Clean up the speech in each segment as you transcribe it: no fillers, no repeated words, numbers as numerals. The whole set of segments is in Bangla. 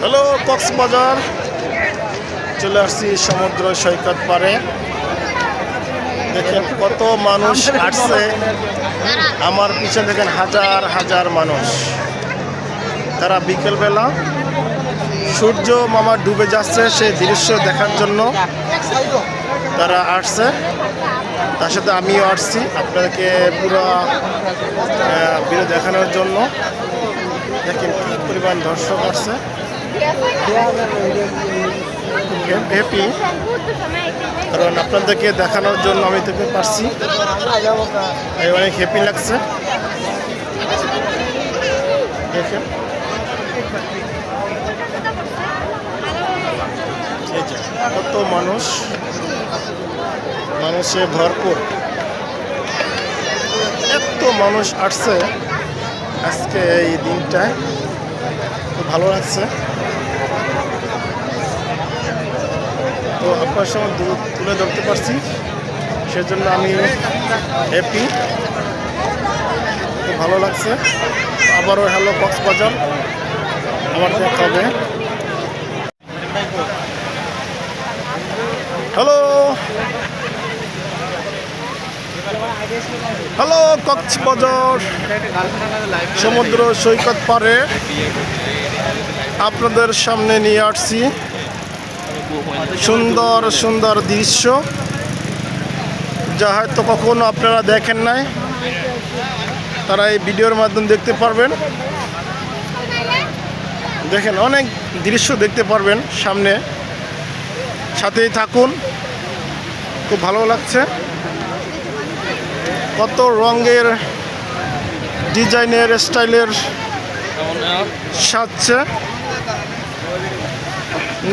হ্যালো কক্সবাজার, চলে আসছি সমুদ্র সৈকত পারে। দেখেন কত মানুষ আসছে, আমার পিছনে দেখেন হাজার হাজার মানুষ। তারা বিকেলবেলা সূর্য মামা ডুবে যাচ্ছে সেই দৃশ্য দেখার জন্য তারা আসছে। তার সাথে আমিও আসছি আপনাদেরকে পুরো ভিডিও দেখানোর জন্য। দেখেন কি পরিমাণ দর্শক আসছে, হ্যাপি, কারণ আপনাদেরকে দেখানোর জন্য আমি তোকে পারছি, অনেক হ্যাপি লাগছে। দেখেন কত মানুষ, মানুষে ভরপুর, এত মানুষ আসছে আজকে এই দিনটায়, খুব ভালো লাগছে। তো আপনার সঙ্গে তুলে ধরতে পারছি, সেজন্য আমি হ্যাপি, খুব ভালো লাগছে। আবারও হ্যালো কক্সবাজার, আবার দেখা হবে। হ্যালো হ্যালো কক্সবাজার সমুদ্র সৈকত পারে আপনাদের সামনে নিয়ে আসছি সুন্দর সুন্দর দৃশ্য, যা হয়তো কখনো আপনারা দেখেন নাই, তারা এই ভিডিওর মাধ্যমে দেখতে পারবেন। দেখেন অনেক দৃশ্য দেখতে পারবেন সামনে, সাথেই থাকুন, খুব ভালো লাগছে। কত রঙের ডিজাইনের স্টাইলের সাজছে,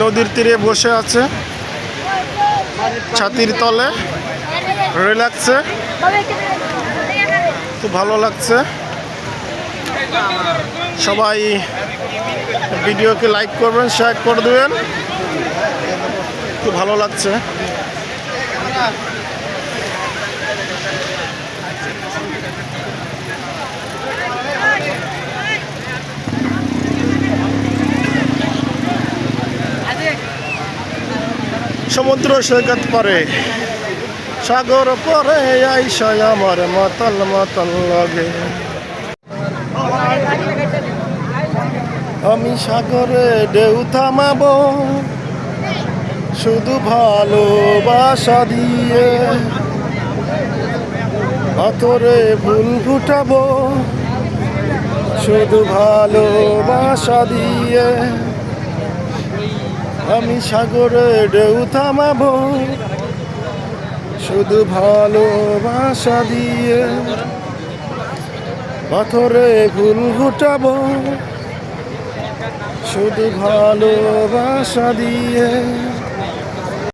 নদীর তীরে বসে আছে ছাতির তলে, রিল্যাক্সে, খুব ভালো লাগছে। সবাই ভিডিওকে লাইক করবেন, শেয়ার করে দেবেন, খুব ভালো লাগছে। সমুদ্র সৈকত পারে, সাগর পরে আইসায় আমার মাতাল মাতাল লাগে। আমি সাগরে ঢেউ থামাবো শুধু ভালোবাসা দিয়ে, পাথরে ফুল ফুটাবো শুধু ভালোবাসা দিয়ে। আমি সাগরে ঢেউ থামাবো শুধু ভালোবাসা দিয়ে, পাথরে ফুল ফুটাবো শুধু ভালোবাসা দিয়ে।